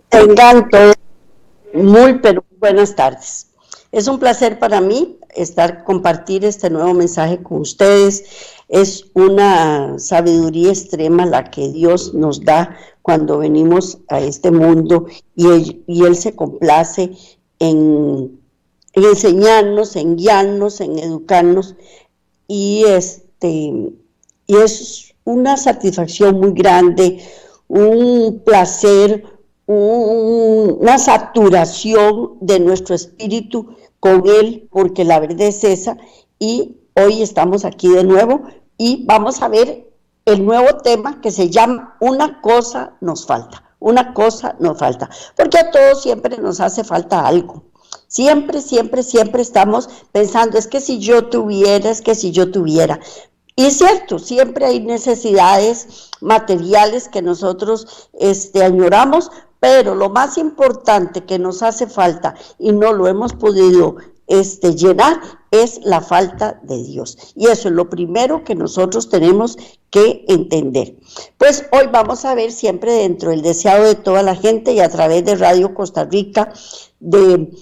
Tengan todos pero buenas tardes. Es un placer para mí compartir este nuevo mensaje con ustedes. Es una sabiduría extrema la que Dios nos da cuando venimos a este mundo y Él se complace en enseñarnos, en guiarnos, en educarnos y es una satisfacción muy grande, un placer, una saturación de nuestro espíritu con Él, porque la verdad es esa, y hoy estamos aquí de nuevo y vamos a ver el nuevo tema que se llama Una cosa nos falta, porque a todos siempre nos hace falta algo. Siempre estamos pensando, es que si yo tuviera, y es cierto, siempre hay necesidades materiales que nosotros añoramos, pero lo más importante que nos hace falta y no lo hemos podido llenar es la falta de Dios. Y eso es lo primero que nosotros tenemos que entender. Pues hoy vamos a ver siempre dentro del deseado de toda la gente y a través de Radio Costa Rica, del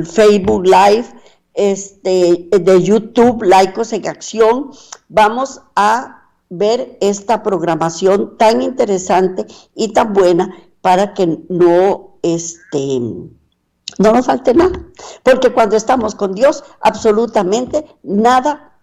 Facebook Live, de YouTube, Laicos en Acción, vamos a ver esta programación tan interesante y tan buena para que no nos falte nada, porque cuando estamos con Dios, absolutamente nada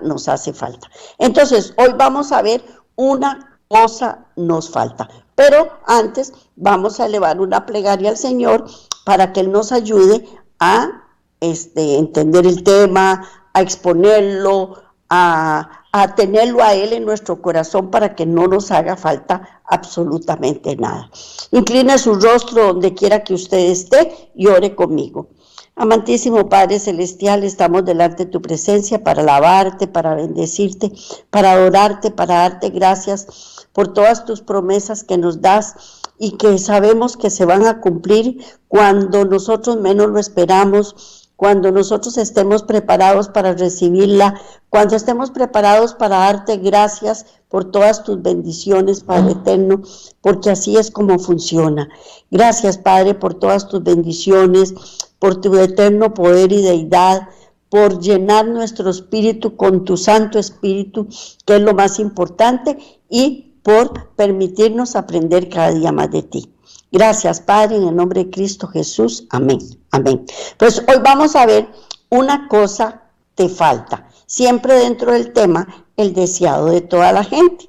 nos hace falta. Entonces, hoy vamos a ver una cosa nos falta, pero antes vamos a elevar una plegaria al Señor para que Él nos ayude a entender el tema, a exponerlo, a tenerlo a Él en nuestro corazón para que no nos haga falta absolutamente nada. Incline su rostro donde quiera que usted esté y ore conmigo. Amantísimo Padre Celestial, estamos delante de tu presencia para alabarte, para bendecirte, para adorarte, para darte gracias por todas tus promesas que nos das y que sabemos que se van a cumplir cuando nosotros menos lo esperamos, cuando nosotros estemos preparados para recibirla, cuando estemos preparados para darte gracias por todas tus bendiciones, Padre eterno, porque así es como funciona. Gracias, Padre, por todas tus bendiciones, por tu eterno poder y deidad, por llenar nuestro espíritu con tu Santo Espíritu, que es lo más importante, y por permitirnos aprender cada día más de ti. Gracias, Padre, en el nombre de Cristo Jesús. Amén. Amén. Pues hoy vamos a ver una cosa te falta, siempre dentro del tema, el deseado de toda la gente.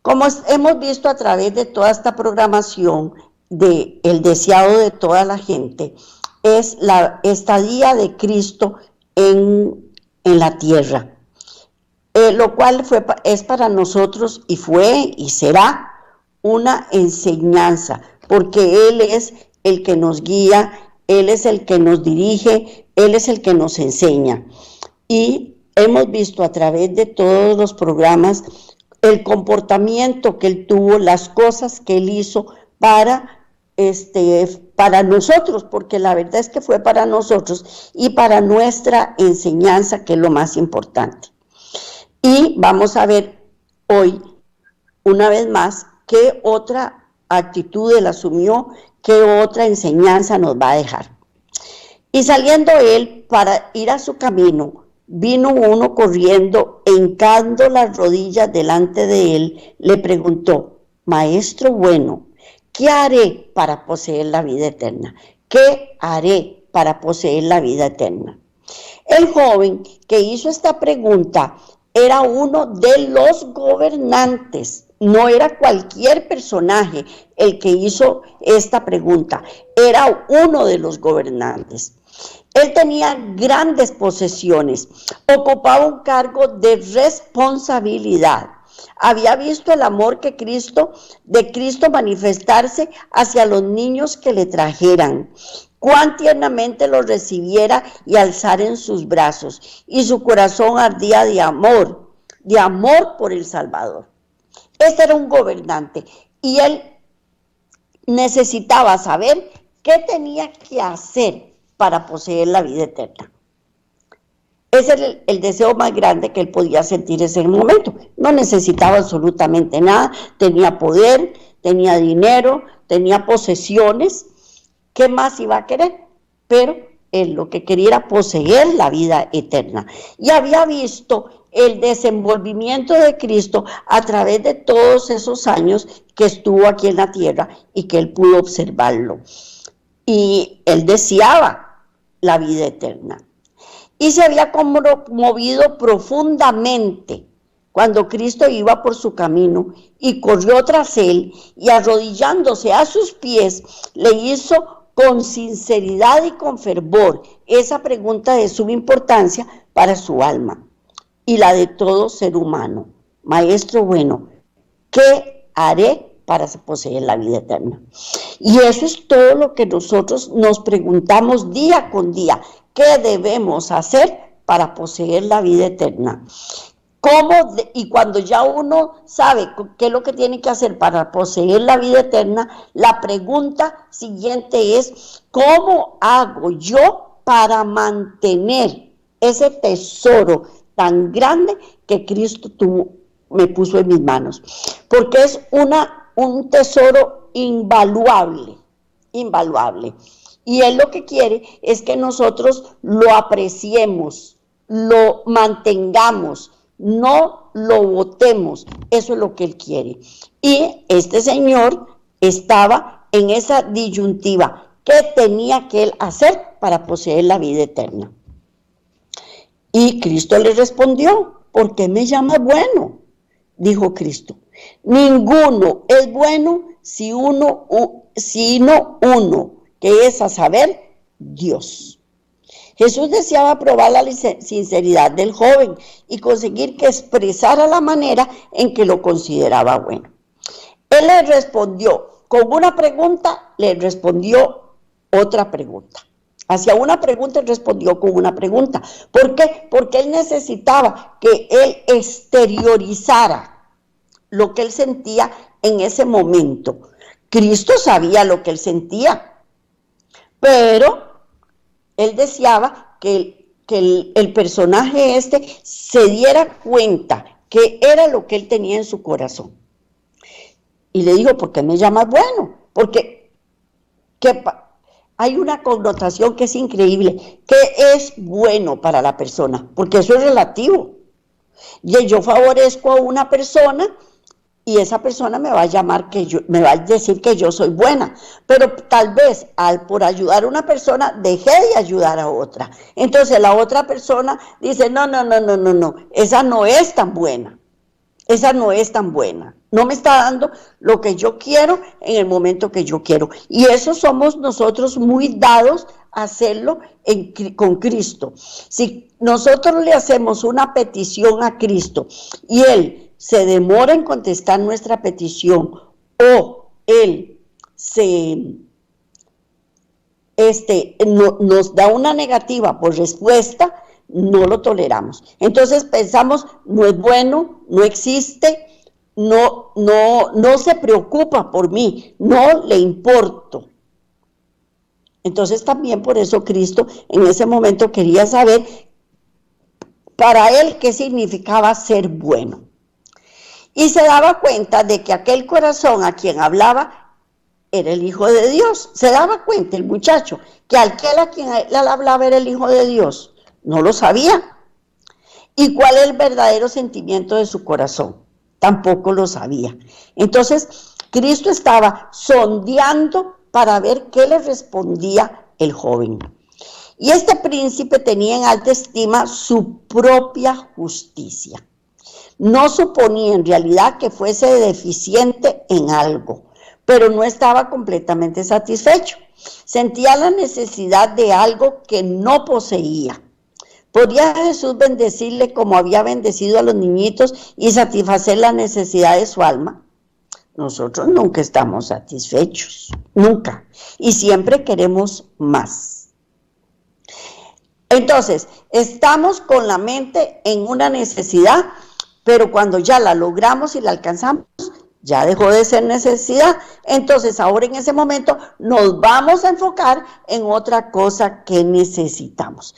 Como hemos visto a través de toda esta programación de el deseado de toda la gente, es la estadía de Cristo en la tierra, lo cual es para nosotros y fue y será una enseñanza, porque Él es el que nos guía, Él es el que nos dirige, Él es el que nos enseña. Y hemos visto a través de todos los programas el comportamiento que Él tuvo, las cosas que Él hizo para para nosotros, porque la verdad es que fue para nosotros y para nuestra enseñanza, que es lo más importante. Y vamos a ver hoy, una vez más, qué otra actitud él asumió, qué otra enseñanza nos va a dejar. Y saliendo él para ir a su camino, vino uno corriendo, hincando las rodillas delante de él, le preguntó: Maestro bueno, ¿qué haré para poseer la vida eterna? ¿Qué haré para poseer la vida eterna? El joven que hizo esta pregunta era uno de los gobernantes, no era cualquier personaje el que hizo esta pregunta, era uno de los gobernantes. Él tenía grandes posesiones, ocupaba un cargo de responsabilidad. Había visto el amor de Cristo manifestarse hacia los niños que le trajeran. Cuán tiernamente los recibiera y alzar en sus brazos, y su corazón ardía de amor por el Salvador. Este era un gobernante y él necesitaba saber qué tenía que hacer para poseer la vida eterna. Ese era el deseo más grande que él podía sentir en ese momento. No necesitaba absolutamente nada, tenía poder, tenía dinero, tenía posesiones. ¿Qué más iba a querer? Pero él lo que quería era poseer la vida eterna. Y había visto el desenvolvimiento de Cristo a través de todos esos años que estuvo aquí en la tierra y que él pudo observarlo. Y él deseaba la vida eterna. Y se había conmovido profundamente cuando Cristo iba por su camino y corrió tras él y arrodillándose a sus pies le hizo con sinceridad y con fervor esa pregunta de suma importancia para su alma y la de todo ser humano: Maestro bueno, ¿qué haré para poseer la vida eterna? Y eso es todo lo que nosotros nos preguntamos día con día. ¿Qué debemos hacer para poseer la vida eterna? Y cuando ya uno sabe qué es lo que tiene que hacer para poseer la vida eterna, la pregunta siguiente es: ¿cómo hago yo para mantener ese tesoro tan grande que Cristo me puso en mis manos? Porque es un tesoro invaluable. Y Él lo que quiere es que nosotros lo apreciemos, lo mantengamos, no lo botemos. Eso es lo que Él quiere. Y este señor estaba en esa disyuntiva. ¿Qué tenía que él hacer para poseer la vida eterna? Y Cristo le respondió: ¿por qué me llamas bueno? Dijo Cristo: ninguno es bueno sino uno, que es, a saber, Dios. Jesús deseaba probar la sinceridad del joven y conseguir que expresara la manera en que lo consideraba bueno. Él le respondió con una pregunta, le respondió otra pregunta. Hacia una pregunta él respondió con una pregunta. ¿Por qué? Porque él necesitaba que él exteriorizara lo que él sentía en ese momento. Cristo sabía lo que él sentía, pero él deseaba que el personaje se diera cuenta que era lo que él tenía en su corazón. Y le dijo: ¿por qué me llamas bueno? Porque hay una connotación que es increíble. ¿Qué es bueno para la persona? Porque eso es relativo. Y yo favorezco a una persona y esa persona me va a decir que yo soy buena, pero tal vez por ayudar a una persona dejé de ayudar a otra. Entonces la otra persona dice: no, esa no es tan buena. No me está dando lo que yo quiero en el momento que yo quiero. Y eso somos nosotros muy dados a hacerlo con Cristo. Si nosotros le hacemos una petición a Cristo y Él se demora en contestar nuestra petición, o Él nos da una negativa por respuesta, no lo toleramos. Entonces pensamos: no es bueno, no existe, no se preocupa por mí, no le importo. Entonces también por eso Cristo en ese momento quería saber para él qué significaba ser bueno. Y se daba cuenta de que aquel corazón a quien hablaba era el Hijo de Dios. Se daba cuenta el muchacho que aquel a quien él hablaba era el Hijo de Dios. No lo sabía. ¿Y cuál es el verdadero sentimiento de su corazón? Tampoco lo sabía. Entonces, Cristo estaba sondeando para ver qué le respondía el joven. Y este príncipe tenía en alta estima su propia justicia. No suponía en realidad que fuese deficiente en algo, pero no estaba completamente satisfecho. Sentía la necesidad de algo que no poseía. ¿Podría Jesús bendecirle como había bendecido a los niñitos y satisfacer la necesidad de su alma? Nosotros nunca estamos satisfechos, nunca. Y siempre queremos más. Entonces, estamos con la mente en una necesidad, pero cuando ya la logramos y la alcanzamos, ya dejó de ser necesidad. Entonces, ahora en ese momento nos vamos a enfocar en otra cosa que necesitamos.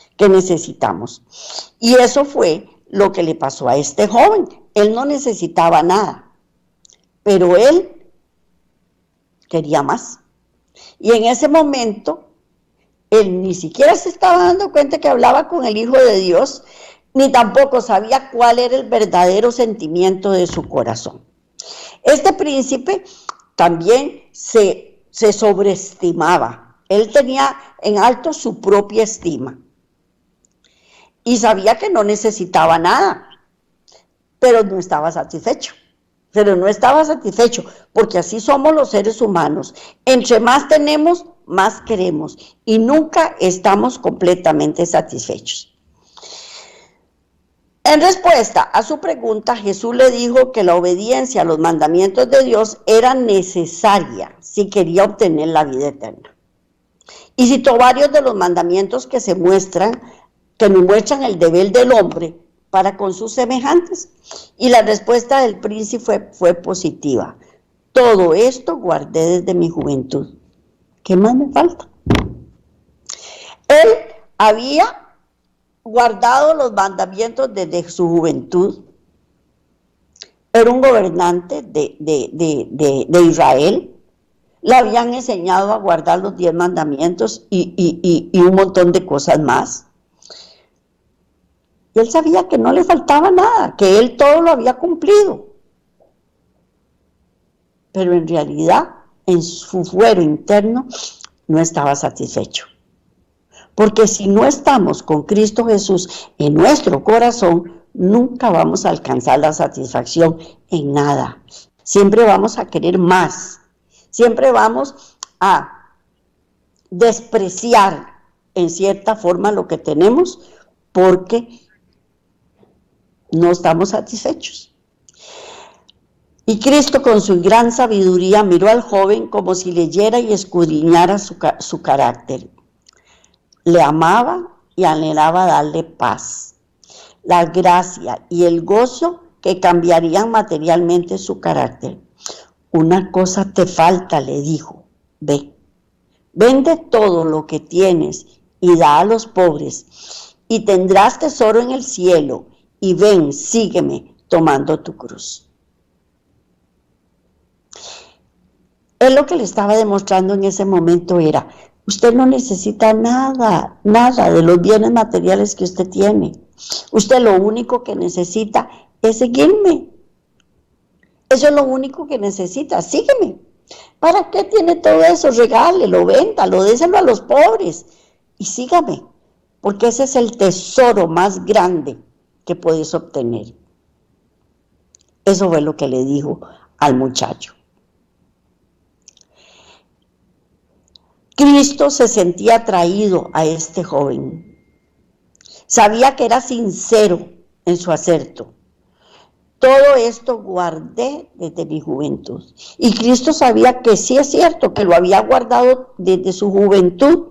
Y eso fue lo que le pasó a este joven. Él no necesitaba nada, pero él quería más. Y en ese momento, él ni siquiera se estaba dando cuenta que hablaba con el Hijo de Dios, ni tampoco sabía cuál era el verdadero sentimiento de su corazón. Este príncipe también se sobreestimaba. Él tenía en alto su propia estima. Y sabía que no necesitaba nada, pero no estaba satisfecho. Porque así somos los seres humanos. Entre más tenemos, más queremos. Y nunca estamos completamente satisfechos. En respuesta a su pregunta, Jesús le dijo que la obediencia a los mandamientos de Dios era necesaria si quería obtener la vida eterna. Y citó varios de los mandamientos que nos muestran el deber del hombre para con sus semejantes. Y la respuesta del príncipe fue positiva. Todo esto guardé desde mi juventud. ¿Qué más me falta? Él había guardado los mandamientos desde su juventud. Era un gobernante de Israel. Le habían enseñado a guardar los 10 mandamientos y un montón de cosas más. Y él sabía que no le faltaba nada, que él todo lo había cumplido. Pero en realidad, en su fuero interno, no estaba satisfecho. Porque si no estamos con Cristo Jesús en nuestro corazón, nunca vamos a alcanzar la satisfacción en nada. Siempre vamos a querer más. Siempre vamos a despreciar en cierta forma lo que tenemos porque no estamos satisfechos. Y Cristo con su gran sabiduría miró al joven como si leyera y escudriñara su carácter. Le amaba y anhelaba darle paz, la gracia y el gozo que cambiarían materialmente su carácter. Una cosa te falta, le dijo, ve, vende todo lo que tienes y da a los pobres, y tendrás tesoro en el cielo, y ven, sígueme tomando tu cruz. Él lo que le estaba demostrando en ese momento era, usted no necesita nada de los bienes materiales que usted tiene. Usted lo único que necesita es seguirme. Eso es lo único que necesita, sígueme. ¿Para qué tiene todo eso? Regálelo, véndalo, déselo a los pobres y sígame. Porque ese es el tesoro más grande que puedes obtener. Eso fue lo que le dijo al muchacho. Cristo se sentía atraído a este joven. Sabía que era sincero en su aserto. Todo esto guardé desde mi juventud. Y Cristo sabía que sí es cierto, que lo había guardado desde su juventud.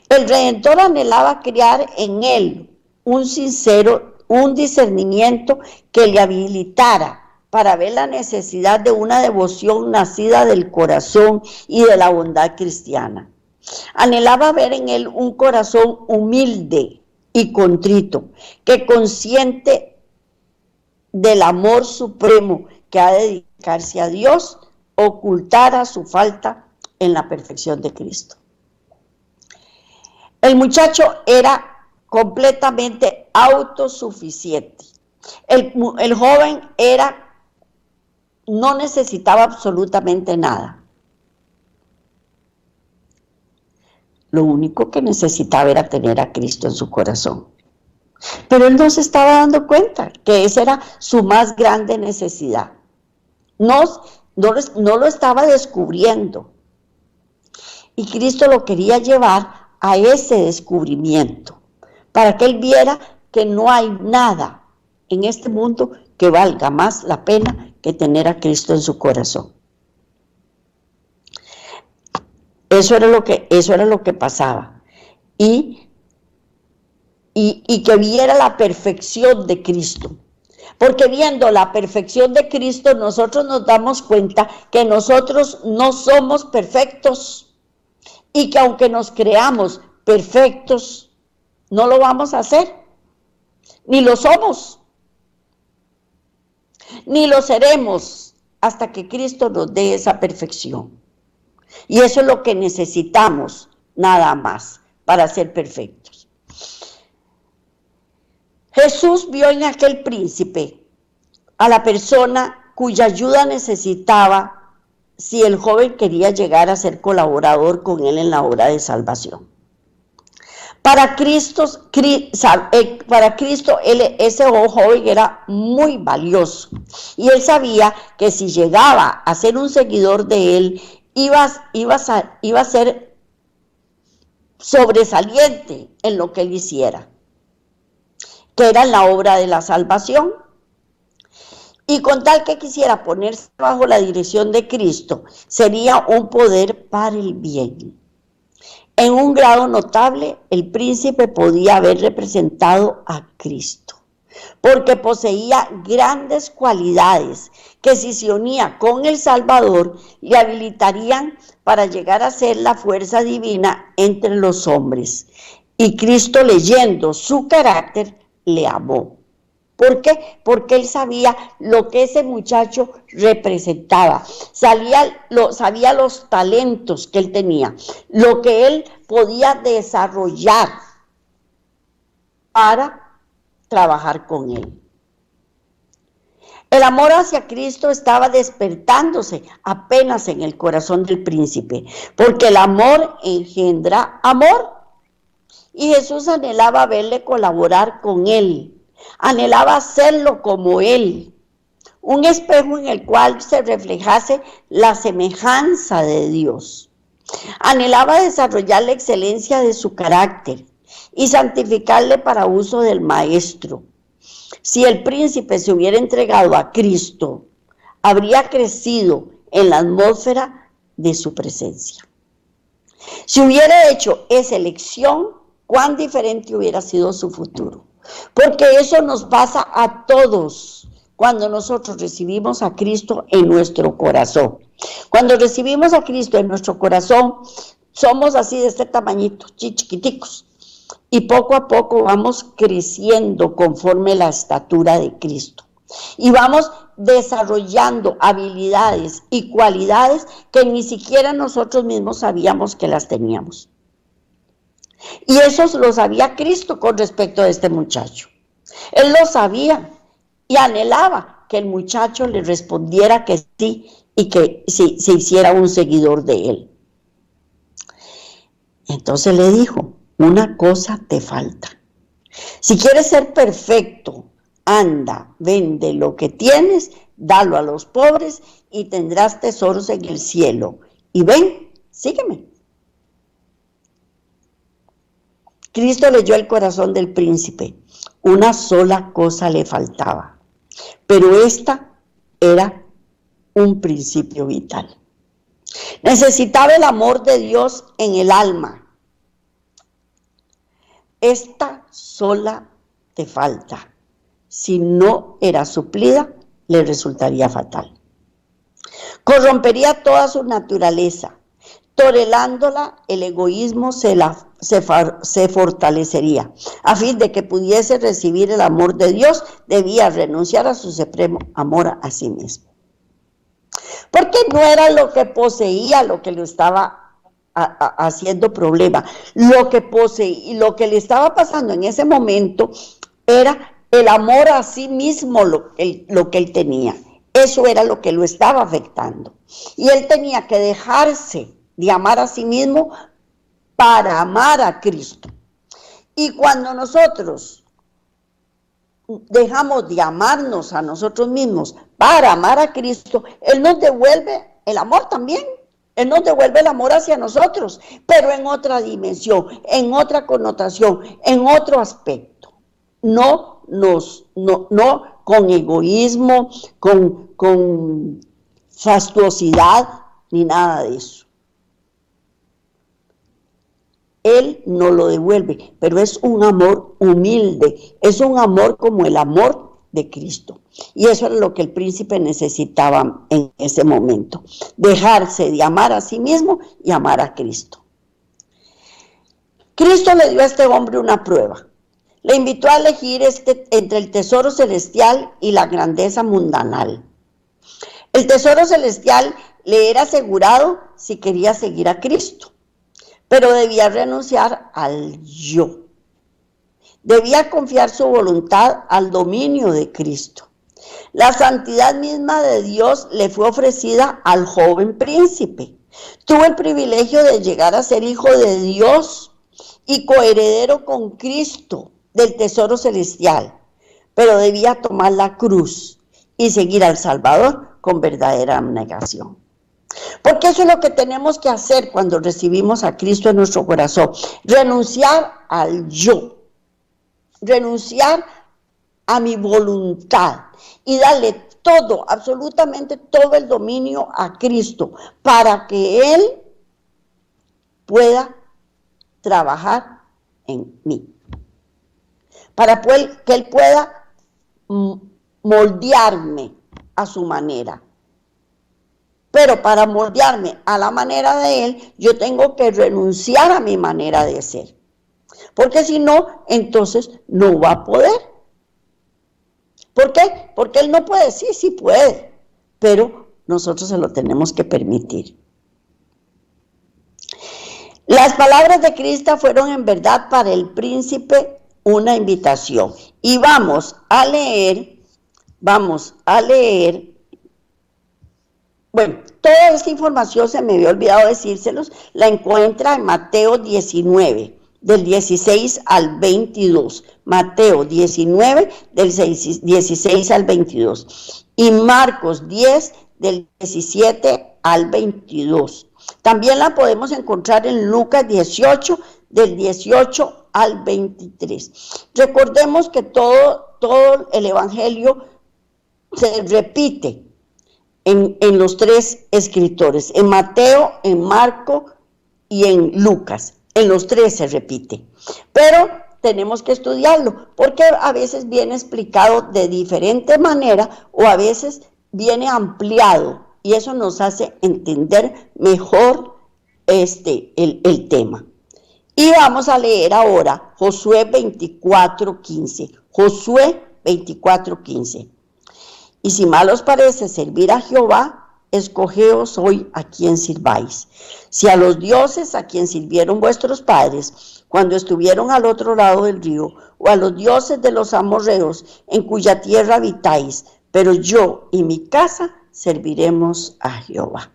El Redentor anhelaba crear en él un discernimiento que le habilitara para ver la necesidad de una devoción nacida del corazón y de la bondad cristiana. Anhelaba ver en él un corazón humilde y contrito, que consciente del amor supremo que ha de dedicarse a Dios, ocultara su falta en la perfección de Cristo. El muchacho era completamente autosuficiente. El joven no necesitaba absolutamente nada. Lo único que necesitaba era tener a Cristo en su corazón. Pero él no se estaba dando cuenta que esa era su más grande necesidad. No lo estaba descubriendo. Y Cristo lo quería llevar a ese descubrimiento, para que él viera que no hay nada en este mundo que valga más la pena que tener a Cristo en su corazón. Eso era lo que pasaba. Y que viera la perfección de Cristo. Porque viendo la perfección de Cristo, nosotros nos damos cuenta que nosotros no somos perfectos y que aunque nos creamos perfectos, no lo vamos a hacer, ni lo somos, ni lo seremos hasta que Cristo nos dé esa perfección. Y eso es lo que necesitamos nada más para ser perfectos. Jesús vio en aquel príncipe a la persona cuya ayuda necesitaba si el joven quería llegar a ser colaborador con él en la obra de salvación. Para Cristo, ese joven era muy valioso y él sabía que si llegaba a ser un seguidor de él, iba a ser sobresaliente en lo que él hiciera, que era en la obra de la salvación. Y con tal que quisiera ponerse bajo la dirección de Cristo, sería un poder para el bien. En un grado notable, el príncipe podía haber representado a Cristo, porque poseía grandes cualidades que si se unía con el Salvador, le habilitarían para llegar a ser la fuerza divina entre los hombres. Y Cristo, leyendo su carácter, le amó. ¿Por qué? Porque él sabía lo que ese muchacho representaba, sabía los talentos que él tenía, lo que él podía desarrollar para trabajar con él. El amor hacia Cristo estaba despertándose apenas en el corazón del príncipe, porque el amor engendra amor. Y Jesús anhelaba verle colaborar con él. Anhelaba hacerlo como él, un espejo en el cual se reflejase la semejanza de Dios. Anhelaba desarrollar la excelencia de su carácter y santificarle para uso del Maestro. Si el príncipe se hubiera entregado a Cristo, habría crecido en la atmósfera de su presencia. Si hubiera hecho esa elección, cuán diferente hubiera sido su futuro. Porque eso nos pasa a todos cuando nosotros recibimos a Cristo en nuestro corazón. Cuando recibimos a Cristo en nuestro corazón, somos así de este tamañito, chiquiticos. Y poco a poco vamos creciendo conforme la estatura de Cristo. Y vamos desarrollando habilidades y cualidades que ni siquiera nosotros mismos sabíamos que las teníamos. Y eso lo sabía Cristo con respecto a este muchacho. Él lo sabía y anhelaba que el muchacho le respondiera que sí y que sí, se hiciera un seguidor de él. Entonces le dijo, una cosa te falta. Si quieres ser perfecto, anda, vende lo que tienes, dalo a los pobres y tendrás tesoros en el cielo. Y ven, sígueme. Cristo leyó el corazón del príncipe. Una sola cosa le faltaba, pero esta era un principio vital. Necesitaba el amor de Dios en el alma. Esta sola te falta. Si no era suplida, le resultaría fatal. Corrompería toda su naturaleza, Tolerándola, el egoísmo se fortalecería. A fin de que pudiese recibir el amor de Dios, debía renunciar a su supremo amor a sí mismo. Porque no era lo que poseía lo que lo estaba haciendo problema. Lo que poseía, lo que le estaba pasando en ese momento era el amor a sí mismo, lo que él tenía. Eso era lo que lo estaba afectando. Y él tenía que dejarse de amar a sí mismo para amar a Cristo. Y cuando nosotros dejamos de amarnos a nosotros mismos para amar a Cristo, Él nos devuelve el amor también. Él nos devuelve el amor hacia nosotros, pero en otra dimensión, en otra connotación, en otro aspecto. No con egoísmo, con fastuosidad, ni nada de eso. Él no lo devuelve, pero es un amor humilde, es un amor como el amor de Cristo. Y eso es lo que el príncipe necesitaba en ese momento, dejarse de amar a sí mismo y amar a Cristo. Cristo le dio a este hombre una prueba. Le invitó a elegir entre el tesoro celestial y la grandeza mundanal. El tesoro celestial le era asegurado si quería seguir a Cristo, pero debía renunciar al yo. Debía confiar su voluntad al dominio de Cristo. La santidad misma de Dios le fue ofrecida al joven príncipe. Tuvo el privilegio de llegar a ser hijo de Dios y coheredero con Cristo del tesoro celestial, pero debía tomar la cruz y seguir al Salvador con verdadera abnegación. Porque eso es lo que tenemos que hacer cuando recibimos a Cristo en nuestro corazón. Renunciar al yo. Renunciar a mi voluntad y darle todo, absolutamente todo el dominio a Cristo para que Él pueda trabajar en mí. Para que Él pueda moldearme a su manera. Pero para moldearme a la manera de Él, yo tengo que renunciar a mi manera de ser. Porque si no, entonces no va a poder. ¿Por qué? Porque Él no puede, sí puede, pero nosotros se lo tenemos que permitir. Las palabras de Cristo fueron en verdad para el príncipe una invitación. Y vamos a leer, bueno, toda esta información se me había olvidado decírselos, la encuentra en Mateo 19, del 16 al 22. Mateo 19, del 16 al 22. Y Marcos 10, del 17 al 22. También la podemos encontrar en Lucas 18, del 18 al 23. Recordemos que todo el Evangelio se repite en los tres escritores, en Mateo, en Marco y en Lucas. En los tres se repite, pero tenemos que estudiarlo, porque a veces viene explicado de diferente manera o a veces viene ampliado, y eso nos hace entender mejor el tema. Y vamos a leer ahora Josué 24:15. Josué 24:15. Y si mal os parece servir a Jehová, escogeos hoy a quien sirváis. Si a los dioses a quien sirvieron vuestros padres cuando estuvieron al otro lado del río, o a los dioses de los amorreos en cuya tierra habitáis, pero yo y mi casa serviremos a Jehová.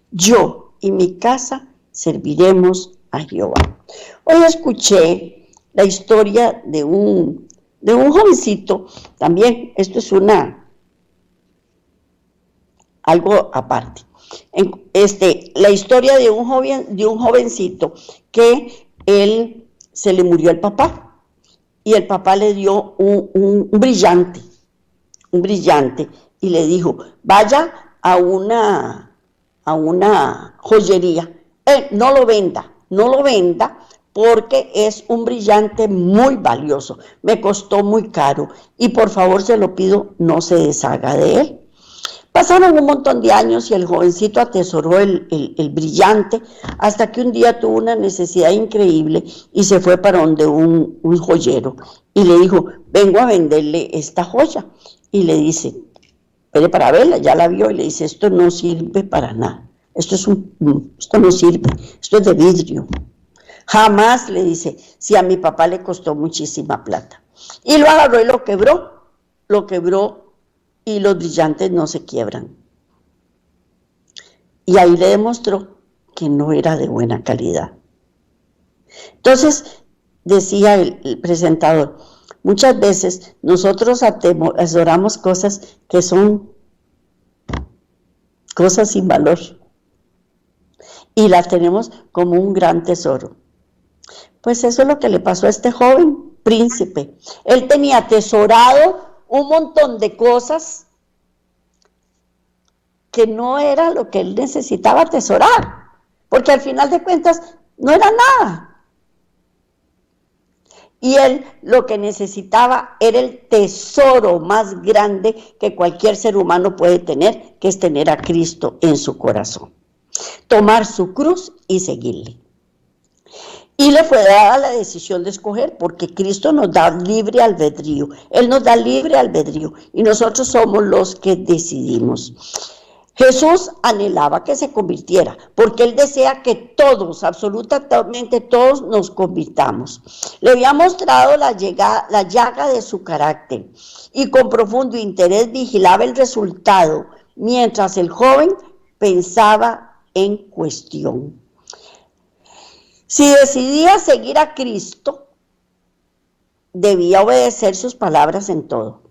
Yo y mi casa serviremos a Jehová. Hoy escuché la historia de un jovencito, también esto es algo aparte. La historia de un jovencito que él se le murió el papá y el papá le dio un brillante y le dijo, vaya a una joyería, no lo venda porque es un brillante muy valioso, me costó muy caro y por favor se lo pido no se deshaga de él. Pasaron un montón de años y el jovencito atesoró el brillante hasta que un día tuvo una necesidad increíble y se fue para donde un joyero y le dijo, vengo a venderle esta joya. Y le dice, espere para verla, ya la vio y le dice, esto no sirve para nada, esto no sirve, esto es de vidrio. Jamás, le dice, si a mi papá le costó muchísima plata. Y lo agarró y lo quebró y los brillantes no se quiebran. Y ahí le demostró que no era de buena calidad. Entonces, decía el presentador, muchas veces nosotros atesoramos cosas que son cosas sin valor y las tenemos como un gran tesoro. Pues eso es lo que le pasó a este joven príncipe. Él tenía atesorado un montón de cosas que no era lo que él necesitaba atesorar, porque al final de cuentas no era nada. Y él lo que necesitaba era el tesoro más grande que cualquier ser humano puede tener, que es tener a Cristo en su corazón. Tomar su cruz y seguirle. Y le fue dada la decisión de escoger, porque Cristo nos da libre albedrío. Él nos da libre albedrío y nosotros somos los que decidimos. Jesús anhelaba que se convirtiera, porque Él desea que todos, absolutamente todos, nos convirtamos. Le había mostrado la llaga de su carácter y con profundo interés vigilaba el resultado, mientras el joven pensaba en cuestión. Si decidía seguir a Cristo, debía obedecer sus palabras en todo.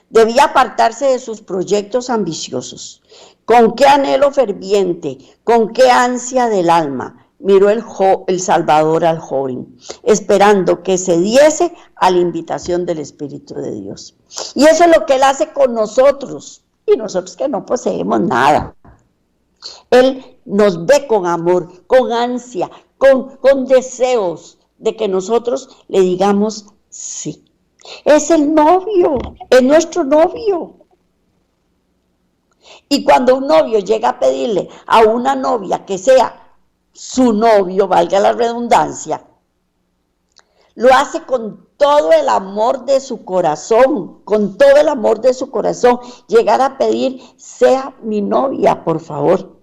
Debía apartarse de sus proyectos ambiciosos. Con qué anhelo ferviente, con qué ansia del alma, miró el Salvador al joven, esperando que se diese a la invitación del Espíritu de Dios. Y eso es lo que Él hace con nosotros, y nosotros que no poseemos nada. Él nos ve con amor, con ansia, con deseos de que nosotros le digamos sí. Es el novio, es nuestro novio. Y cuando un novio llega a pedirle a una novia que sea su novio, valga la redundancia, lo hace con todo el amor de su corazón, con todo el amor de su corazón. Llegar a pedir, sea mi novia, por favor.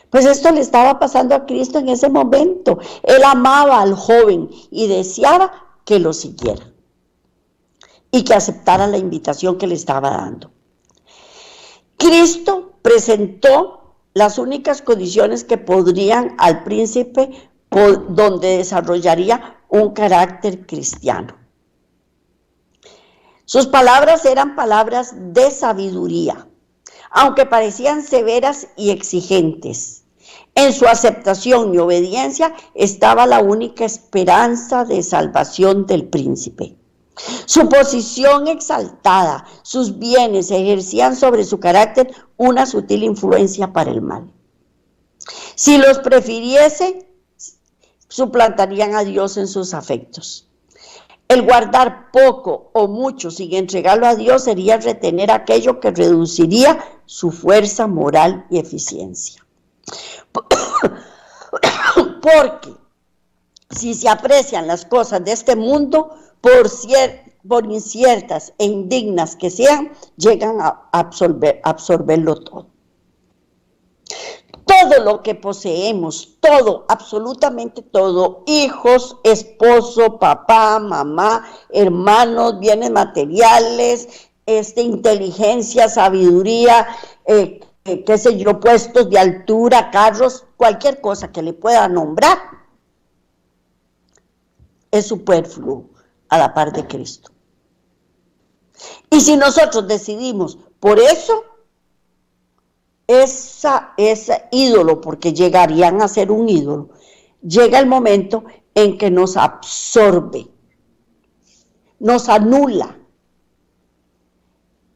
Pues esto le estaba pasando a Cristo en ese momento. Él amaba al joven y deseaba que lo siguiera y que aceptara la invitación que le estaba dando. Cristo presentó las únicas condiciones que podrían al príncipe donde desarrollaría un carácter cristiano. Sus palabras eran palabras de sabiduría, aunque parecían severas y exigentes. En su aceptación y obediencia estaba la única esperanza de salvación del príncipe. Su posición exaltada, sus bienes ejercían sobre su carácter una sutil influencia para el mal. Si los prefiriese, suplantarían a Dios en sus afectos. El guardar poco o mucho sin entregarlo a Dios sería retener aquello que reduciría su fuerza moral y eficiencia. Porque si se aprecian las cosas de este mundo, por inciertas e indignas que sean, llegan a absorberlo todo. Todo lo que poseemos, todo, absolutamente todo, hijos, esposo, papá, mamá, hermanos, bienes materiales, inteligencia, sabiduría, qué sé yo, puestos de altura, carros, cualquier cosa que le pueda nombrar, es superfluo a la par de Cristo. Y si nosotros decidimos por eso, ese ídolo, porque llegarían a ser un ídolo, llega el momento en que nos absorbe, nos anula,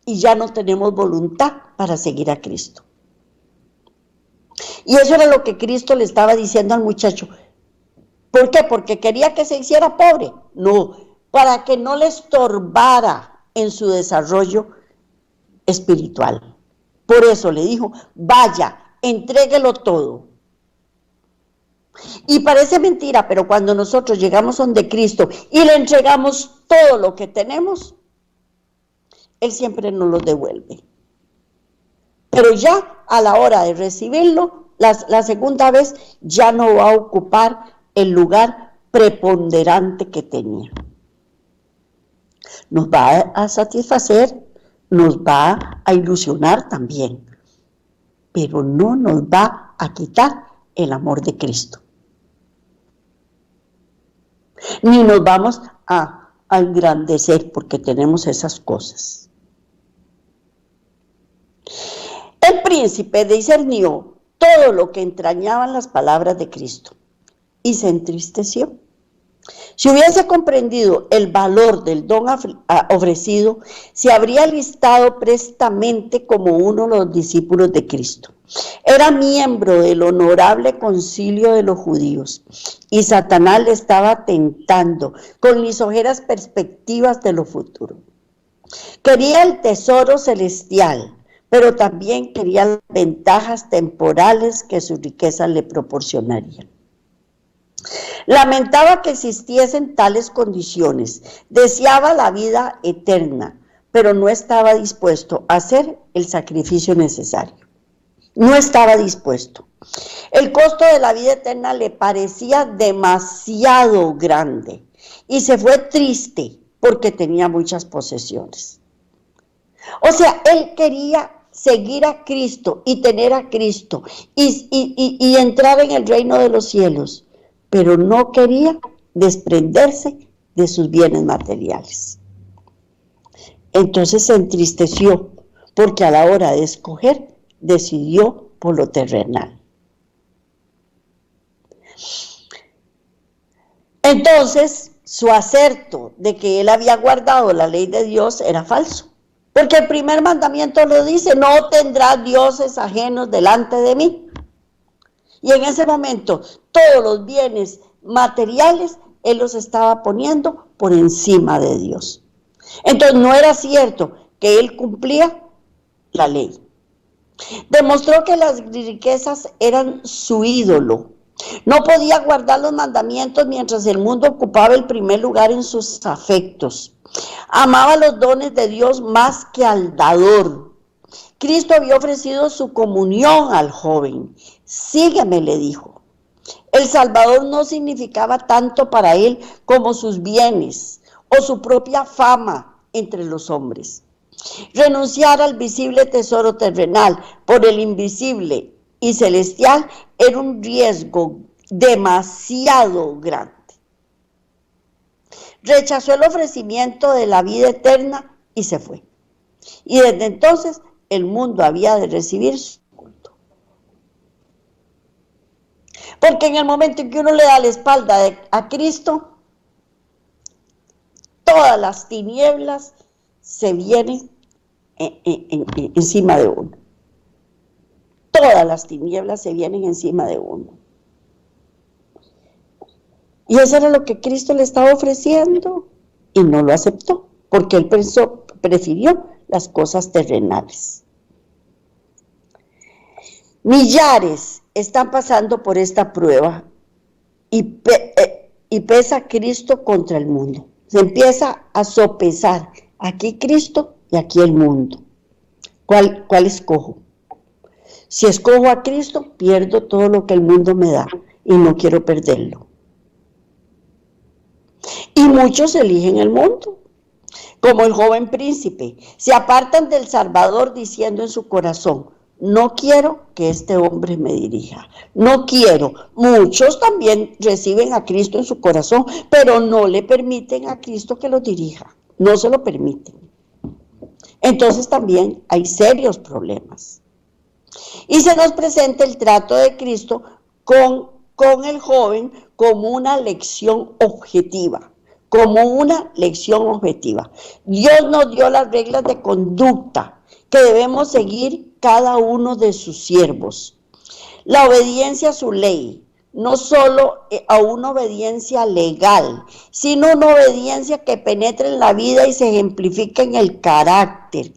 y ya no tenemos voluntad para seguir a Cristo. Y eso era lo que Cristo le estaba diciendo al muchacho. ¿Por qué? ¿Porque quería que se hiciera pobre? No, para que no le estorbara en su desarrollo espiritual. Por eso le dijo, vaya, entréguelo todo. Y parece mentira, pero cuando nosotros llegamos donde Cristo y le entregamos todo lo que tenemos, Él siempre nos lo devuelve. Pero ya a la hora de recibirlo, la segunda vez ya no va a ocupar el lugar preponderante que tenía. Nos va a satisfacer, nos va a ilusionar también, pero no nos va a quitar el amor de Cristo. Ni nos vamos a engrandecer porque tenemos esas cosas. El príncipe discernió todo lo que entrañaban las palabras de Cristo y se entristeció. Si hubiese comprendido el valor del don ofrecido, se habría listado prestamente como uno de los discípulos de Cristo. Era miembro del honorable concilio de los judíos y Satanás le estaba tentando con ligeras perspectivas de lo futuro. Quería el tesoro celestial, pero también quería las ventajas temporales que su riqueza le proporcionaría. Lamentaba que existiesen tales condiciones, deseaba la vida eterna, pero no estaba dispuesto a hacer el sacrificio necesario. No estaba dispuesto. El costo de la vida eterna le parecía demasiado grande y se fue triste porque tenía muchas posesiones. O sea, él quería seguir a Cristo y tener a Cristo y entrar en el reino de los cielos, pero no quería desprenderse de sus bienes materiales. Entonces se entristeció porque a la hora de escoger decidió por lo terrenal. Entonces su acerto de que él había guardado la ley de Dios era falso. Porque el primer mandamiento lo dice, no tendrás dioses ajenos delante de mí. Y en ese momento, todos los bienes materiales, él los estaba poniendo por encima de Dios. Entonces, no era cierto que él cumplía la ley. Demostró que las riquezas eran su ídolo. No podía guardar los mandamientos mientras el mundo ocupaba el primer lugar en sus afectos. Amaba los dones de Dios más que al dador. Cristo había ofrecido su comunión al joven. Sígueme, le dijo. El Salvador no significaba tanto para él como sus bienes o su propia fama entre los hombres. Renunciar al visible tesoro terrenal por el invisible y celestial era un riesgo demasiado grande. Rechazó el ofrecimiento de la vida eterna y se fue. Y desde entonces el mundo había de recibir su culto. Porque en el momento en que uno le da la espalda a Cristo, todas las tinieblas se vienen encima de uno. Todas las tinieblas se vienen encima de uno. Y eso era lo que Cristo le estaba ofreciendo y no lo aceptó, porque él prefirió las cosas terrenales. Millares están pasando por esta prueba y pesa Cristo contra el mundo. Se empieza a sopesar aquí Cristo y aquí el mundo. ¿Cuál escojo? Si escojo a Cristo, pierdo todo lo que el mundo me da y no quiero perderlo. Y muchos eligen el mundo, como el joven príncipe. Se apartan del Salvador diciendo en su corazón, no quiero que este hombre me dirija. No quiero. Muchos también reciben a Cristo en su corazón, pero no le permiten a Cristo que lo dirija. No se lo permiten. Entonces también hay serios problemas. Y se nos presenta el trato de Cristo con el joven como una lección objetiva. Como una lección objetiva. Dios nos dio las reglas de conducta que debemos seguir cada uno de sus siervos. La obediencia a su ley, no solo a una obediencia legal, sino una obediencia que penetre en la vida y se ejemplifique en el carácter.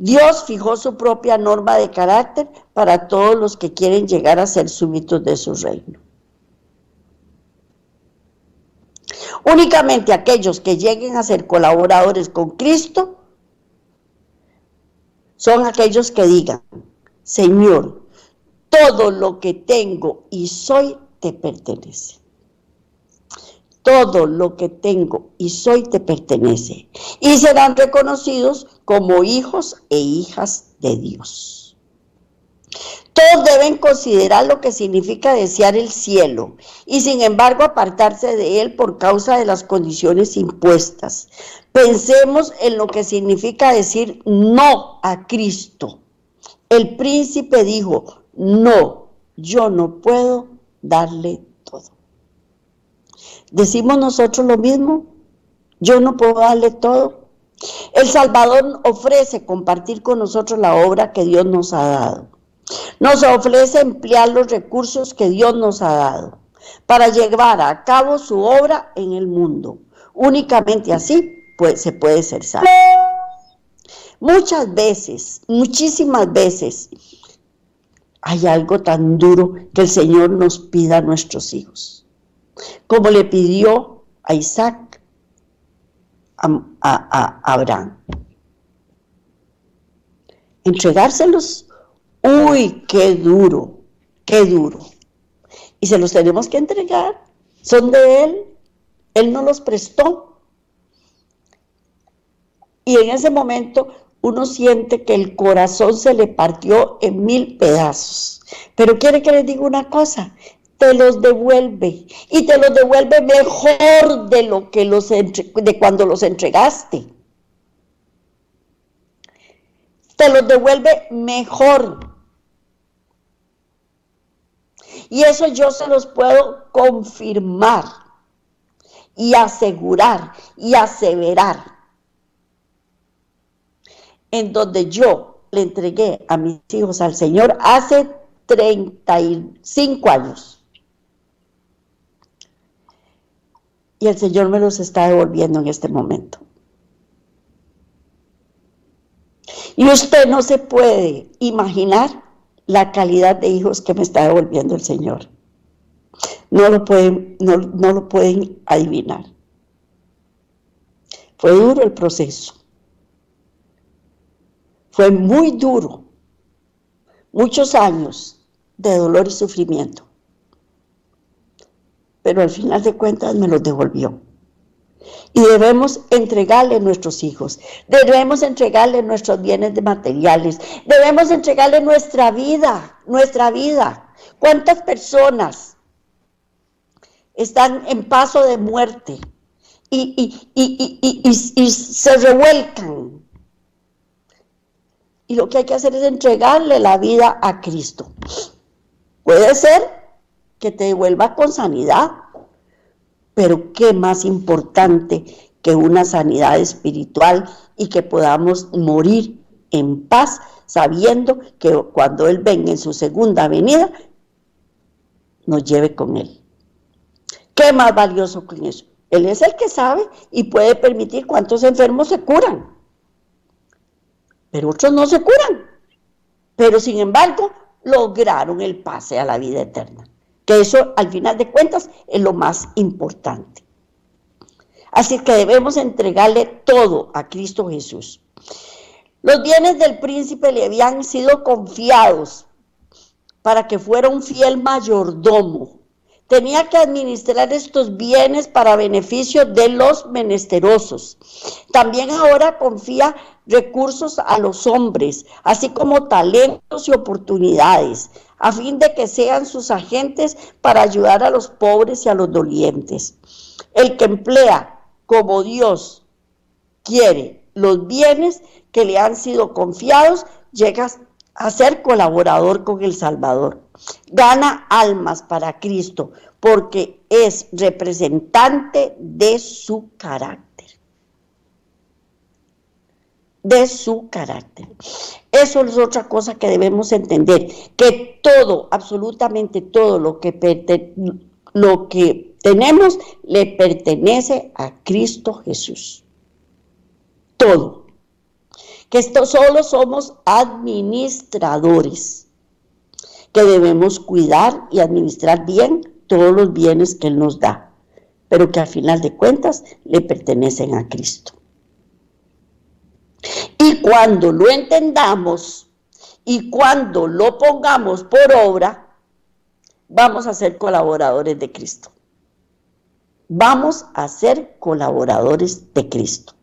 Dios fijó su propia norma de carácter para todos los que quieren llegar a ser súbditos de su reino. Únicamente aquellos que lleguen a ser colaboradores con Cristo son aquellos que digan: Señor, todo lo que tengo y soy te pertenece. Todo lo que tengo y soy te pertenece. Y serán reconocidos como hijos e hijas de Dios. Todos deben considerar lo que significa desear el cielo y sin embargo apartarse de él por causa de las condiciones impuestas. Pensemos en lo que significa decir no a Cristo. El príncipe dijo: no, yo no puedo darle todo. ¿Decimos nosotros lo mismo? Yo no puedo darle todo. El Salvador ofrece compartir con nosotros la obra que Dios nos ha dado. Nos ofrece emplear los recursos que Dios nos ha dado para llevar a cabo su obra en el mundo. Únicamente así se puede ser salvo. Muchas veces, muchísimas veces, hay algo tan duro que el Señor nos pida a nuestros hijos, como le pidió a Isaac, a Abraham. Entregárselos. Uy, qué duro, qué duro. Y se los tenemos que entregar, son de Él nos los prestó. Y en ese momento uno siente que el corazón se le partió en 1000 pedazos. Pero quiere que les diga una cosa: te los devuelve, y te los devuelve mejor de lo que de cuando los entregaste. Te los devuelve mejor. Y eso yo se los puedo confirmar y asegurar y aseverar. En donde yo le entregué a mis hijos al Señor hace 35 años. Y el Señor me los está devolviendo en este momento. Y usted no se puede imaginar la calidad de hijos que me está devolviendo el Señor. No lo pueden adivinar. Fue duro el proceso. Fue muy duro. Muchos años de dolor y sufrimiento. Pero al final de cuentas me los devolvió. Y debemos entregarle a nuestros hijos, debemos entregarle nuestros bienes materiales, debemos entregarle nuestra vida. ¿Cuántas personas están en paso de muerte y se revuelcan? Y lo que hay que hacer es entregarle la vida a Cristo. Puede ser que te devuelva con sanidad, pero qué más importante que una sanidad espiritual y que podamos morir en paz, sabiendo que cuando Él venga en su segunda venida, nos lleve con Él. ¿Qué más valioso que eso? Él es el que sabe y puede permitir cuántos enfermos se curan, pero otros no se curan. Pero sin embargo, lograron el pase a la vida eterna. Que eso, al final de cuentas, es lo más importante. Así que debemos entregarle todo a Cristo Jesús. Los bienes del príncipe le habían sido confiados para que fuera un fiel mayordomo. Tenía que administrar estos bienes para beneficio de los menesterosos. También ahora confía recursos a los hombres, así como talentos y oportunidades, a fin de que sean sus agentes para ayudar a los pobres y a los dolientes. El que emplea como Dios quiere los bienes que le han sido confiados, llega a ser colaborador con el Salvador. Gana almas para Cristo porque es representante de su carácter. De su carácter. Eso es otra cosa que debemos entender, que todo, absolutamente todo lo que tenemos le pertenece a Cristo Jesús. Todo. que solo somos administradores, que debemos cuidar y administrar bien todos los bienes que Él nos da, pero que al final de cuentas le pertenecen a Cristo. Y cuando lo entendamos y cuando lo pongamos por obra, vamos a ser colaboradores de Cristo. Vamos a ser colaboradores de Cristo.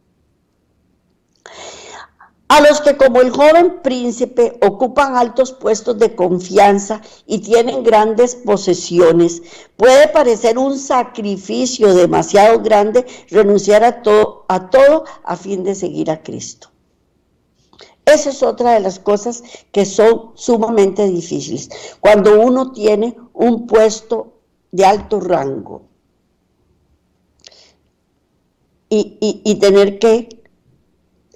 A los que como el joven príncipe ocupan altos puestos de confianza y tienen grandes posesiones, puede parecer un sacrificio demasiado grande renunciar a todo a fin de seguir a Cristo. Esa es otra de las cosas que son sumamente difíciles. Cuando uno tiene un puesto de alto rango y tener que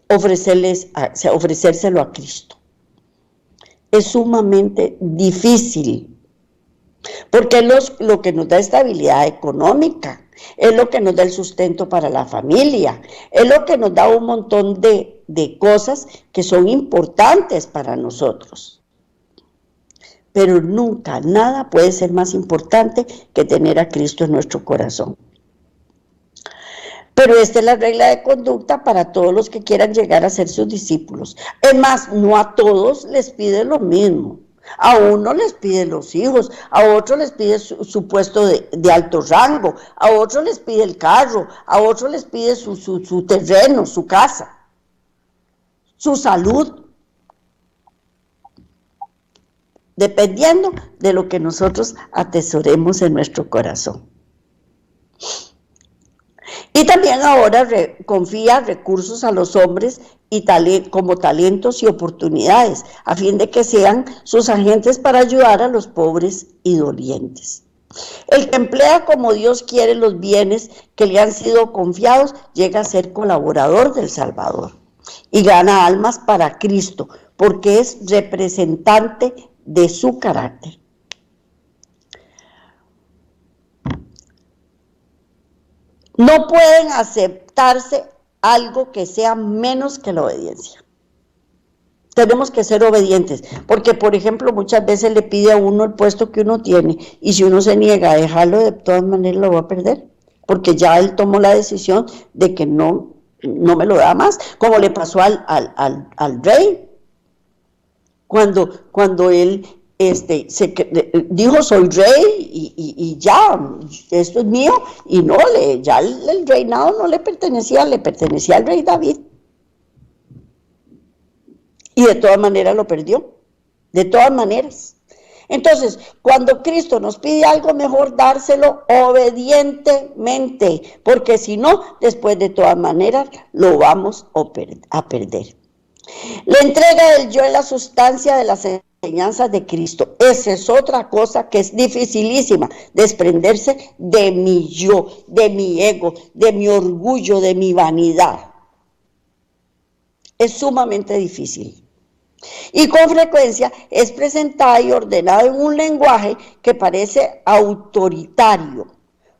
ofrecérselo a Cristo. Es sumamente difícil, porque es lo que nos da estabilidad económica, es lo que nos da el sustento para la familia, es lo que nos da un montón de cosas que son importantes para nosotros. Pero nunca, nada puede ser más importante que tener a Cristo en nuestro corazón. Pero esta es la regla de conducta para todos los que quieran llegar a ser sus discípulos. Es más, no a todos les pide lo mismo. A uno les pide los hijos, a otro les pide su puesto de alto rango, a otro les pide el carro, a otro les pide su terreno, su casa, su salud. Dependiendo de lo que nosotros atesoremos en nuestro corazón. Y también ahora confía recursos a los hombres como talentos y oportunidades, a fin de que sean sus agentes para ayudar a los pobres y dolientes. El que emplea como Dios quiere los bienes que le han sido confiados, llega a ser colaborador del Salvador y gana almas para Cristo, porque es representante de su carácter. No pueden aceptarse algo que sea menos que la obediencia. Tenemos que ser obedientes, porque por ejemplo muchas veces le pide a uno el puesto que uno tiene, y si uno se niega a dejarlo, de todas maneras lo va a perder, porque ya él tomó la decisión de que no me lo da más, como le pasó al rey, cuando él dijo soy rey y ya, esto es mío, y no, ya el reinado no le pertenecía al rey David. Y de todas maneras lo perdió, de todas maneras. Entonces, cuando Cristo nos pide algo, mejor dárselo obedientemente, porque si no, después de todas maneras lo vamos a perder. La entrega del yo es la sustancia de las enseñanzas de Cristo. Esa es otra cosa que es dificilísima, desprenderse de mi yo, de mi ego, de mi orgullo, de mi vanidad. Es sumamente difícil. Y con frecuencia es presentada y ordenada en un lenguaje que parece autoritario,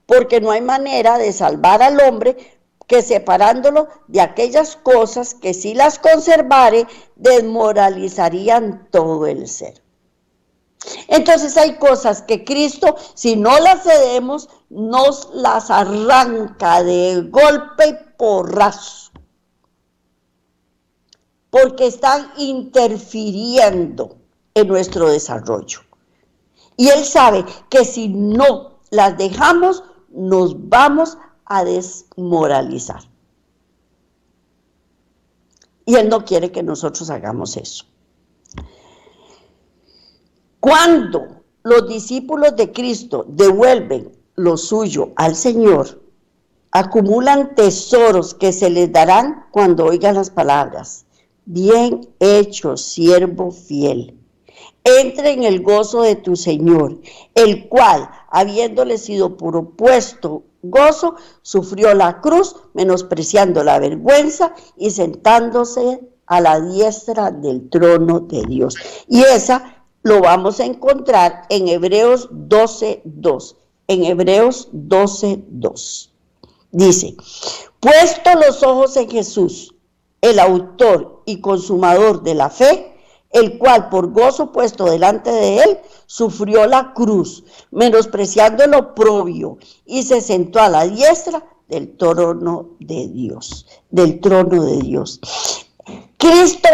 porque no hay manera de salvar al hombre que separándolo de aquellas cosas que si las conservare desmoralizarían todo el ser. Entonces hay cosas que Cristo, si no las cedemos, nos las arranca de golpe y porrazo, porque están interfiriendo en nuestro desarrollo. Y Él sabe que si no las dejamos, nos vamos a desmoralizar. Y Él no quiere que nosotros hagamos eso. Cuando los discípulos de Cristo devuelven lo suyo al Señor, acumulan tesoros que se les darán cuando oigan las palabras: bien hecho, siervo fiel. Entra en el gozo de tu Señor, el cual, habiéndole sido propuesto gozo, sufrió la cruz, menospreciando la vergüenza y sentándose a la diestra del trono de Dios. Y esa lo vamos a encontrar en Hebreos 12:2. En Hebreos 12:2. Dice: puesto los ojos en Jesús, el autor y consumador de la fe, el cual por gozo puesto delante de él, sufrió la cruz, menospreciando el oprobio, y se sentó a la diestra del trono de Dios, del trono de Dios. Cristo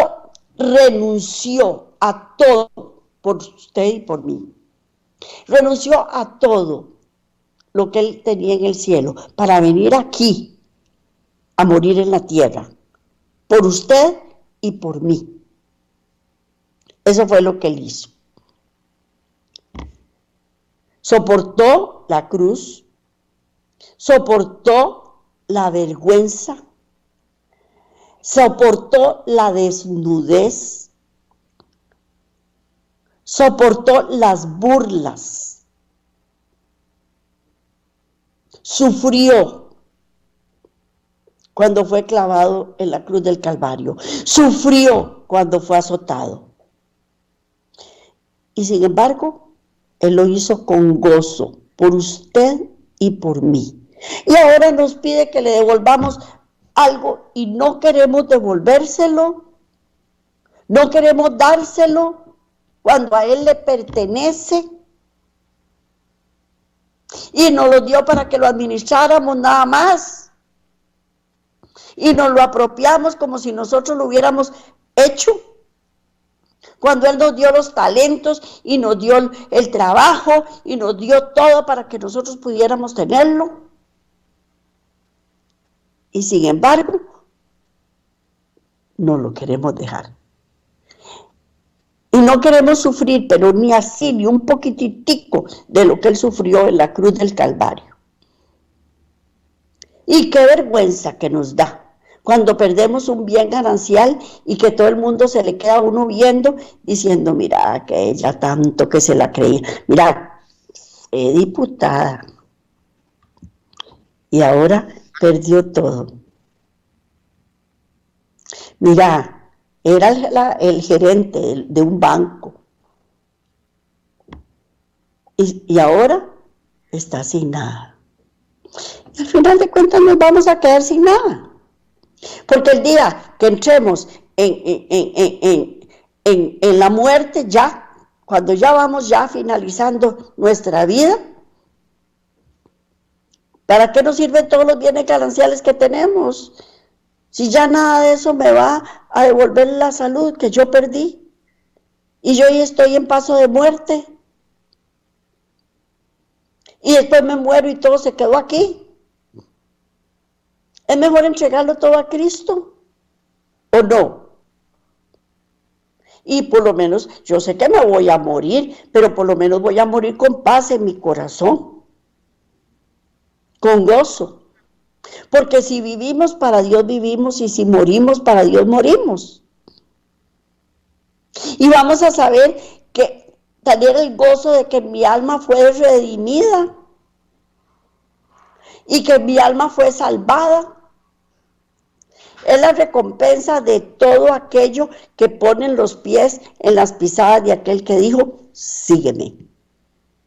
renunció a todo por usted y por mí. Renunció a todo lo que él tenía en el cielo para venir aquí a morir en la tierra, por usted y por mí. Eso fue lo que él hizo. Soportó la cruz, soportó la vergüenza, soportó la desnudez, soportó las burlas, sufrió cuando fue clavado en la cruz del Calvario, sufrió cuando fue azotado. Y sin embargo, él lo hizo con gozo, por usted y por mí. Y ahora nos pide que le devolvamos algo y no queremos devolvérselo, no queremos dárselo cuando a él le pertenece. Y nos lo dio para que lo administráramos nada más. Y nos lo apropiamos como si nosotros lo hubiéramos hecho. Cuando él nos dio los talentos y nos dio el trabajo y nos dio todo para que nosotros pudiéramos tenerlo. Y sin embargo, no lo queremos dejar. Y no queremos sufrir, pero ni así, ni un poquititico de lo que él sufrió en la cruz del Calvario. Y qué vergüenza que nos da cuando perdemos un bien ganancial y que todo el mundo se le queda a uno viendo, diciendo, mira, que ella tanto que se la creía, mira, diputada, y ahora perdió todo. Mira, era el gerente de un banco, y ahora está sin nada. Y al final de cuentas nos vamos a quedar sin nada. Porque el día que entremos en la muerte, ya, cuando ya vamos ya finalizando nuestra vida, ¿para qué nos sirven todos los bienes gananciales que tenemos? Si ya nada de eso me va a devolver la salud que yo perdí. Y yo hoy estoy en paso de muerte. Y después me muero y todo se quedó aquí. ¿Es mejor entregarlo todo a Cristo o no? Y por lo menos, yo sé que me voy a morir, pero por lo menos voy a morir con paz en mi corazón, con gozo. Porque si vivimos para Dios vivimos y si morimos para Dios morimos. Y vamos a saber que tener el gozo de que mi alma fue redimida y que mi alma fue salvada. Es la recompensa de todo aquello que ponen los pies en las pisadas de aquel que dijo, sígueme,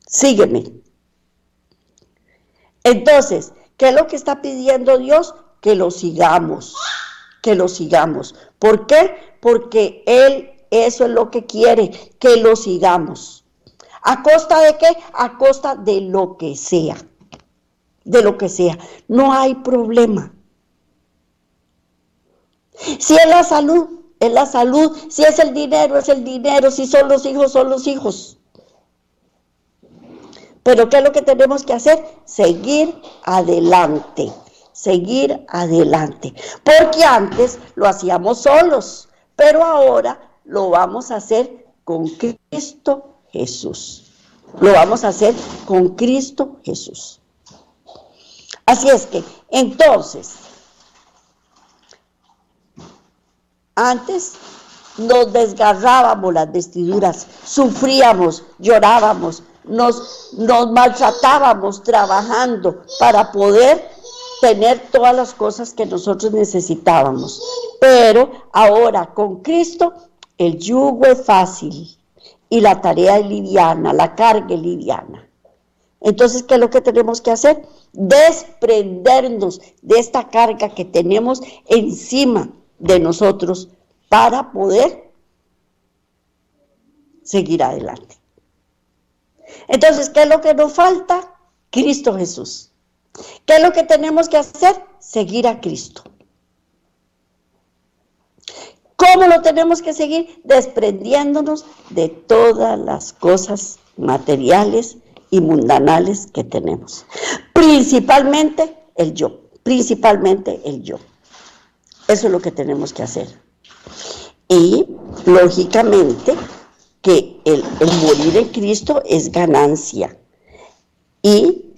sígueme. Entonces, ¿qué es lo que está pidiendo Dios? Que lo sigamos, que lo sigamos. ¿Por qué? Porque Él eso es lo que quiere, que lo sigamos. ¿A costa de qué? A costa de lo que sea, de lo que sea. No hay problema. Si es la salud, es la salud. Si es el dinero, es el dinero. Si son los hijos, son los hijos. Pero ¿qué es lo que tenemos que hacer? Seguir adelante, seguir adelante. Porque antes lo hacíamos solos, pero ahora lo vamos a hacer con Cristo Jesús. Lo vamos a hacer con Cristo Jesús. Así es que, entonces, antes nos desgarrábamos las vestiduras, sufríamos, llorábamos, nos maltratábamos trabajando para poder tener todas las cosas que nosotros necesitábamos. Pero ahora con Cristo el yugo es fácil y la tarea es liviana, la carga es liviana. Entonces, ¿qué es lo que tenemos que hacer? Desprendernos de esta carga que tenemos encima de nosotros para poder seguir adelante. Entonces, ¿qué es lo que nos falta? Cristo Jesús. ¿Qué es lo que tenemos que hacer? Seguir a Cristo. ¿Cómo lo tenemos que seguir? Desprendiéndonos de todas las cosas materiales y mundanales que tenemos. Principalmente el yo. Principalmente el yo. Eso es lo que tenemos que hacer. Y, lógicamente, que el morir en Cristo es ganancia. Y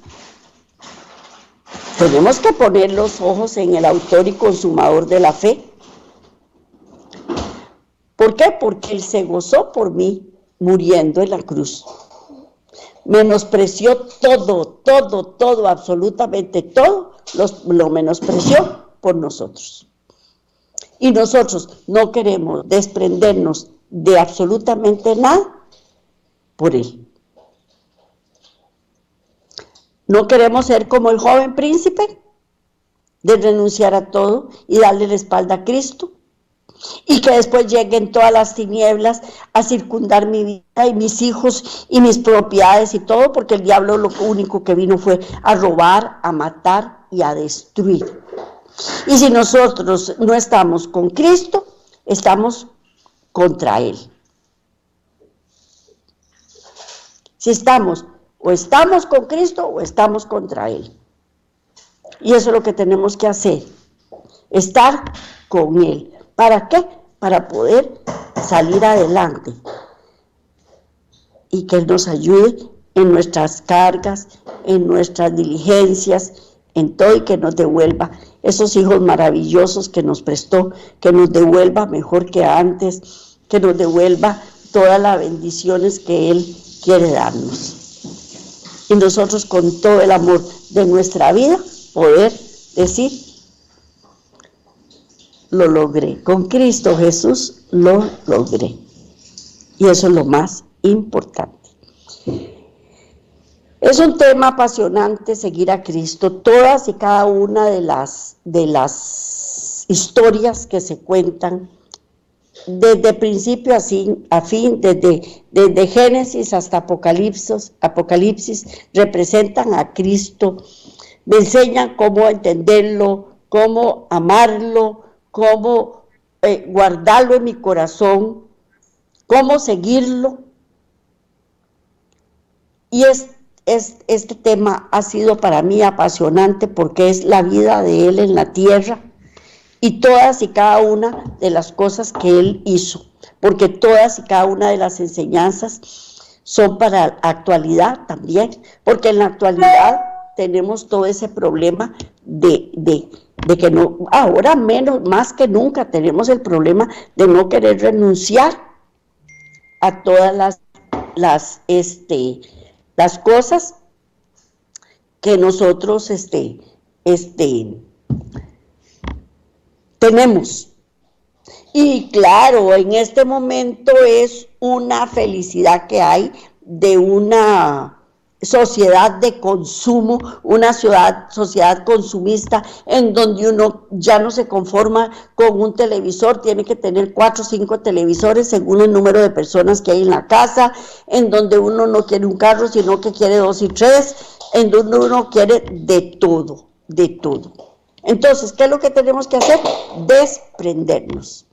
tenemos que poner los ojos en el autor y consumador de la fe. ¿Por qué? Porque Él se gozó por mí muriendo en la cruz. Menospreció todo, absolutamente todo, lo menospreció por nosotros. Y nosotros no queremos desprendernos de absolutamente nada por Él. No queremos ser como el joven príncipe, de renunciar a todo y darle la espalda a Cristo. Y que después lleguen todas las tinieblas a circundar mi vida y mis hijos y mis propiedades y todo, porque el diablo lo único que vino fue a robar, a matar y a destruir. Y si nosotros no estamos con Cristo, estamos contra Él. Si estamos con Cristo o estamos contra Él. Y eso es lo que tenemos que hacer, estar con Él. ¿Para qué? Para poder salir adelante y que Él nos ayude en nuestras cargas, en nuestras diligencias, en todo, y que nos devuelva esos hijos maravillosos que nos prestó, que nos devuelva mejor que antes, que nos devuelva todas las bendiciones que Él quiere darnos. Y nosotros, con todo el amor de nuestra vida, poder decir: lo logré, con Cristo Jesús lo logré. Y eso es lo más importante. Es un tema apasionante seguir a Cristo. Todas y cada una de las historias que se cuentan, desde principio a fin, desde Génesis hasta Apocalipsis, representan a Cristo. Me enseñan cómo entenderlo, cómo amarlo, cómo guardarlo en mi corazón, cómo seguirlo. Y este tema ha sido para mí apasionante porque es la vida de Él en la tierra y todas y cada una de las cosas que Él hizo, porque todas y cada una de las enseñanzas son para la actualidad también, porque en la actualidad tenemos todo ese problema de que no, ahora más que nunca tenemos el problema de no querer renunciar a todas las cosas que nosotros tenemos. Y claro, en este momento es una felicidad que hay de una sociedad de consumo, una sociedad consumista, en donde uno ya no se conforma con un televisor, tiene que tener 4 o 5 televisores según el número de personas que hay en la casa, en donde uno no quiere un carro, sino que quiere 2 y 3, en donde uno quiere de todo, de todo. Entonces, ¿qué es lo que tenemos que hacer? Desprendernos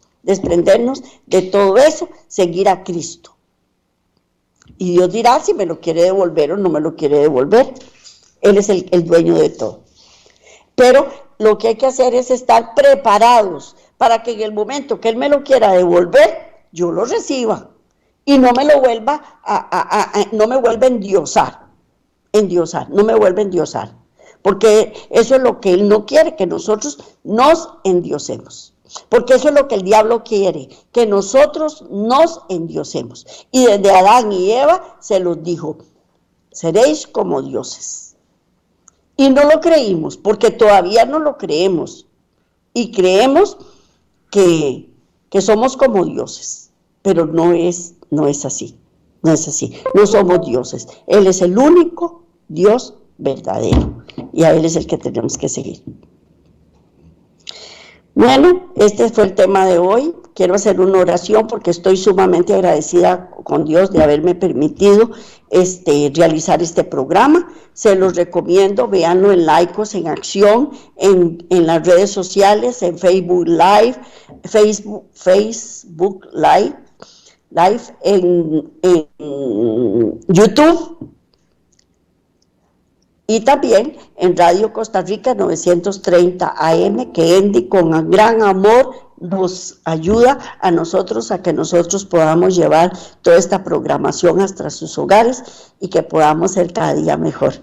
de todo eso, seguir a Cristo. Y Dios dirá si me lo quiere devolver o no me lo quiere devolver. Él es el dueño de todo. Pero lo que hay que hacer es estar preparados para que en el momento que Él me lo quiera devolver, yo lo reciba y no me lo vuelva no me vuelva a endiosar, no me vuelva a endiosar. Porque eso es lo que Él no quiere, que nosotros nos endiosemos. Porque eso es lo que el diablo quiere, que nosotros nos endiosemos. Y desde Adán y Eva se los dijo: seréis como dioses. Y no lo creímos, porque todavía no lo creemos. Y creemos que somos como dioses. Pero no es así. No es así. No somos dioses. Él es el único Dios verdadero. Y a Él es el que tenemos que seguir. Bueno, este fue el tema de hoy. Quiero hacer una oración porque estoy sumamente agradecida con Dios de haberme permitido realizar este programa. Se los recomiendo, véanlo en Laicos en Acción, en las redes sociales, en Facebook Live, Facebook Live en YouTube y también en Radio Costa Rica 930 AM, que Andy con gran amor nos ayuda a nosotros a que nosotros podamos llevar toda esta programación hasta sus hogares y que podamos ser cada día mejor.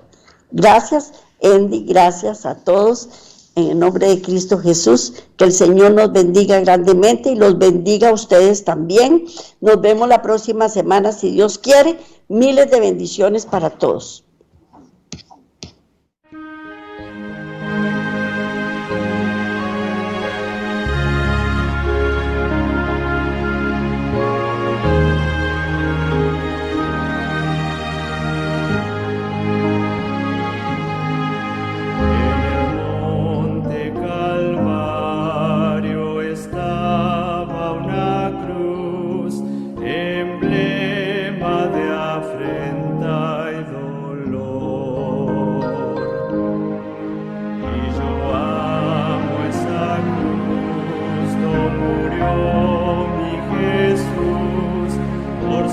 Gracias, Andy, gracias a todos. En el nombre de Cristo Jesús, que el Señor nos bendiga grandemente y los bendiga a ustedes también. Nos vemos la próxima semana, si Dios quiere. Miles de bendiciones para todos.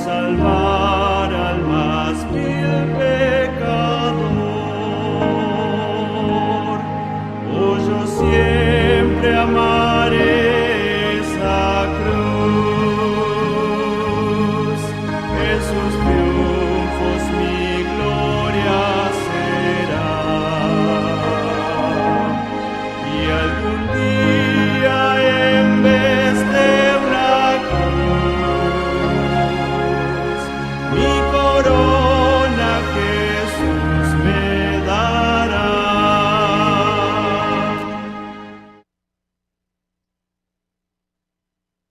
Salvar